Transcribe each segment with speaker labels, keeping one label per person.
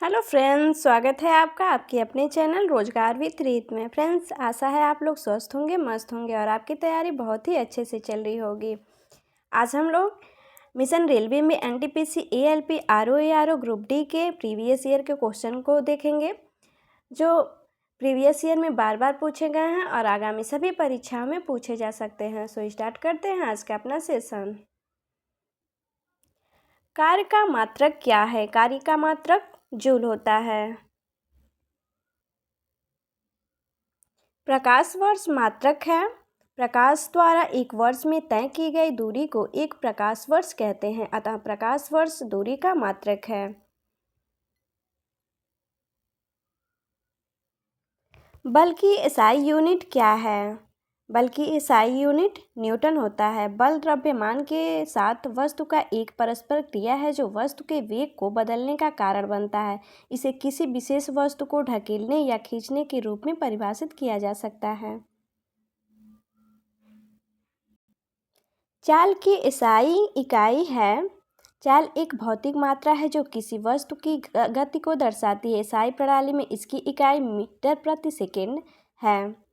Speaker 1: Hello friends, स्वागत है आपका आपके अपने चैनल रोजगार विद रीत में। फ्रेंड्स, आशा है आप लोग स्वस्थ होंगे, मस्त होंगे और आपकी तैयारी बहुत ही अच्छे से चल रही होगी। आज हम लोग मिशन रेलवे में NTPC ALP RO group D के प्रीवियस ईयर के क्वेश्चन को देखेंगे, जो प्रीवियस ईयर में बार बार पूछे गए हैं और आगामी सभी परीक्षाओं में पूछे जा सकते हैं। सो स्टार्ट करते हैं आज का अपना सेशन। कार्य का मात्रक क्या है? कार्य का मात्रक जूल होता है। प्रकाश वर्ष मात्रक है। प्रकाश द्वारा एक वर्ष में तय की गई दूरी को एक प्रकाश वर्ष कहते हैं, अतः प्रकाश वर्ष दूरी का मात्रक है। बल की एसआई यूनिट क्या है? बल की एसआई यूनिट न्यूटन होता है। बल द्रव्यमान के साथ वस्तु का एक परस्पर क्रिया है जो वस्तु के वेग को बदलने का कारण बनता है। इसे किसी विशेष वस्तु को ढकेलने या खींचने के रूप में परिभाषित किया जा सकता है। चाल की एसआई इकाई है। चाल एक भौतिक मात्रा है जो किसी वस्तु की गति को दर्शाती है। एसआई प्रणाली में इसकी इकाई मीटर प्रति सेकेंड है।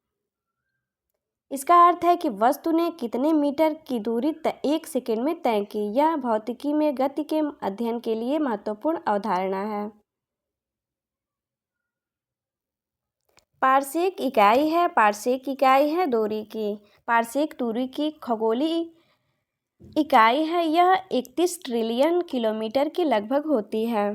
Speaker 1: इसका अर्थ है कि वस्तु ने कितने मीटर की दूरी एक सेकेंड में तय की। यह भौतिकी में गति के अध्ययन के लिए महत्वपूर्ण अवधारणा है। पारसेक इकाई है। पारसेक इकाई है दूरी की। पारसेक दूरी की खगोलीय इकाई है। यह 31 ट्रिलियन किलोमीटर के लगभग होती है।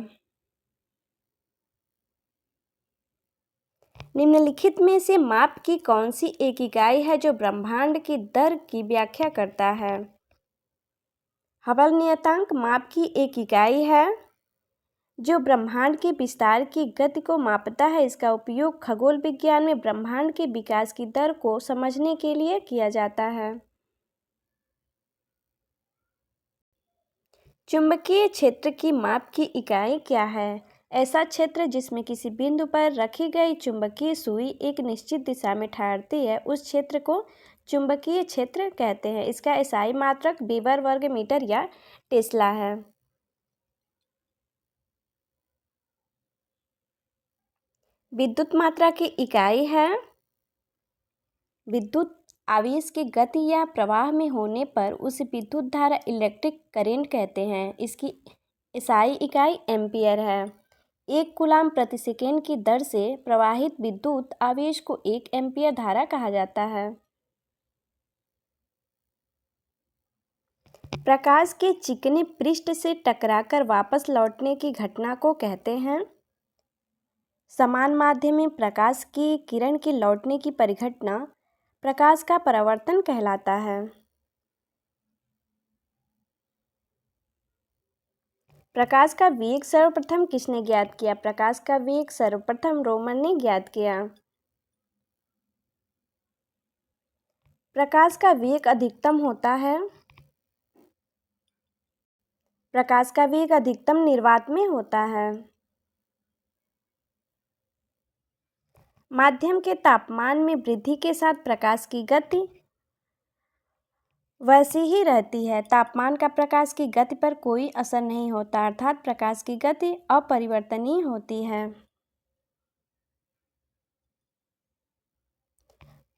Speaker 1: निम्नलिखित में से माप की कौन सी एक इकाई है जो ब्रह्मांड की दर की व्याख्या करता है? हबल नियतांक माप की एक इकाई है जो ब्रह्मांड के विस्तार की गति को मापता है। इसका उपयोग खगोल विज्ञान में ब्रह्मांड के विकास की दर को समझने के लिए किया जाता है। चुंबकीय क्षेत्र की माप की इकाई क्या है? ऐसा क्षेत्र जिसमें किसी बिंदु पर रखी गई चुंबकीय सुई एक निश्चित दिशा में ठहरती है, उस क्षेत्र को चुंबकीय क्षेत्र कहते हैं। इसका एसआई मात्रक वेबर वर्ग मीटर या टेस्ला है। विद्युत मात्रा की इकाई है। विद्युत आवेश की गति या प्रवाह में होने पर उस विद्युत धारा इलेक्ट्रिक करंट कहते हैं। इसकी एसआई इकाई एम्पियर है। 1 कूलाम प्रति सेकेंड की दर से प्रवाहित विद्युत आवेश को 1 एम्पियर धारा कहा जाता है। प्रकाश के चिकने पृष्ठ से टकराकर वापस लौटने की घटना को कहते हैं। समान माध्यम में प्रकाश की किरण के लौटने की परिघटना प्रकाश का परावर्तन कहलाता है। प्रकाश का वेग सर्वप्रथम किसने ज्ञात किया? प्रकाश का वेग सर्वप्रथम रोमन ने ज्ञात किया। प्रकाश का वेग अधिकतम होता है। प्रकाश का वेग अधिकतम निर्वात में होता है। माध्यम के तापमान में वृद्धि के साथ प्रकाश की गति वैसी ही रहती है। तापमान का प्रकाश की गति पर कोई असर नहीं होता, अर्थात प्रकाश की गति अपरिवर्तनीय होती है।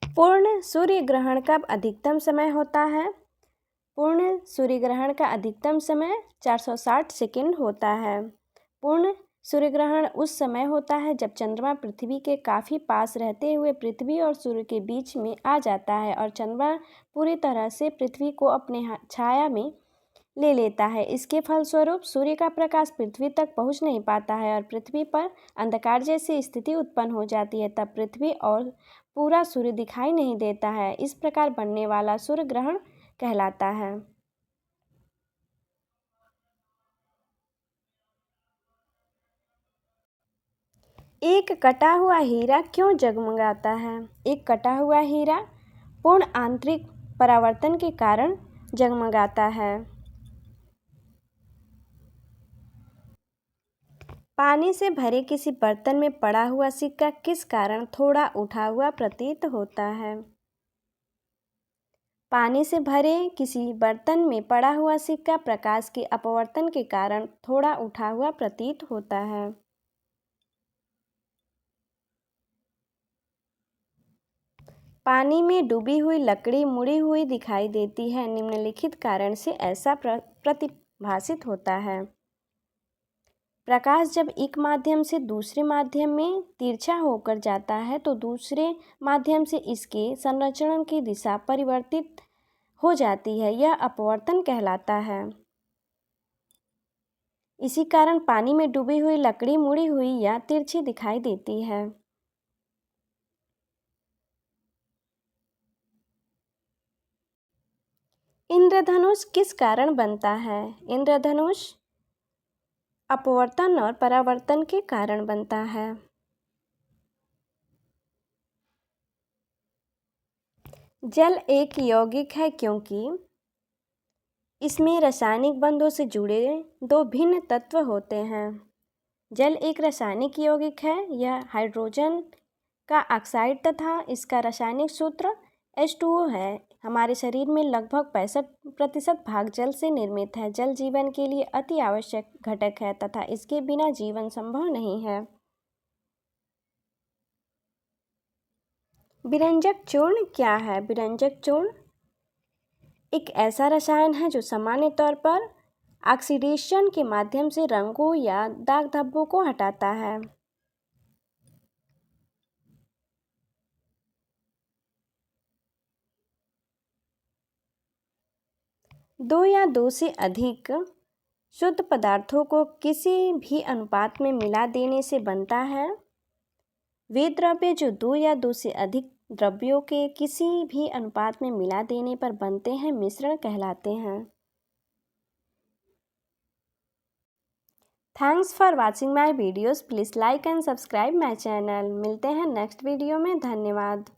Speaker 1: पूर्ण सूर्य ग्रहण का अधिकतम समय होता है। पूर्ण सूर्य ग्रहण का अधिकतम समय 460 सेकंड होता है। पूर्ण सूर्य ग्रहण उस समय होता है जब चंद्रमा पृथ्वी के काफ़ी पास रहते हुए पृथ्वी और सूर्य के बीच में आ जाता है और चंद्रमा पूरी तरह से पृथ्वी को अपने छाया में ले लेता है। इसके फलस्वरूप सूर्य का प्रकाश पृथ्वी तक पहुंच नहीं पाता है और पृथ्वी पर अंधकार जैसी स्थिति उत्पन्न हो जाती है। तब पृथ्वी और पूरा सूर्य दिखाई नहीं देता है। इस प्रकार बनने वाला सूर्य ग्रहण कहलाता है। एक कटा हुआ हीरा क्यों जगमगाता है? एक कटा हुआ हीरा पूर्ण आंतरिक परावर्तन के कारण जगमगाता है। पानी से भरे किसी बर्तन में पड़ा हुआ सिक्का किस कारण थोड़ा उठा हुआ प्रतीत होता है? पानी से भरे किसी बर्तन में पड़ा हुआ सिक्का प्रकाश के अपवर्तन के कारण थोड़ा उठा हुआ प्रतीत होता है। पानी में डूबी हुई लकड़ी मुड़ी हुई दिखाई देती है। निम्नलिखित कारण से ऐसा प्रतिभासित होता है। प्रकाश जब एक माध्यम से दूसरे माध्यम में तिरछा होकर जाता है तो दूसरे माध्यम से इसके संरक्षण की दिशा परिवर्तित हो जाती है। यह अपवर्तन कहलाता है। इसी कारण पानी में डूबी हुई लकड़ी मुड़ी हुई या तिरछी दिखाई देती है। इंद्रधनुष किस कारण बनता है? इंद्रधनुष अपवर्तन और परावर्तन के कारण बनता है। जल एक यौगिक है क्योंकि इसमें रासायनिक बंधों से जुड़े दो भिन्न तत्व होते हैं। जल एक रासायनिक यौगिक है। यह हाइड्रोजन का ऑक्साइड तथा इसका रासायनिक सूत्र H2O है। हमारे शरीर में लगभग 65% भाग जल से निर्मित है। जल जीवन के लिए अति आवश्यक घटक है तथा इसके बिना जीवन संभव नहीं है। विरंजक चूर्ण क्या है? विरंजक चूर्ण एक ऐसा रसायन है जो सामान्य तौर पर ऑक्सीडेशन के माध्यम से रंगों या दाग धब्बों को हटाता है। दो या दो से अधिक शुद्ध पदार्थों को किसी भी अनुपात में मिला देने से बनता है। वे द्रव्य जो दो या दो से अधिक द्रव्यों के किसी भी अनुपात में मिला देने पर बनते हैं मिश्रण कहलाते हैं। Thanks for watching my videos. Please like and subscribe my channel. मिलते हैं नेक्स्ट वीडियो में। धन्यवाद।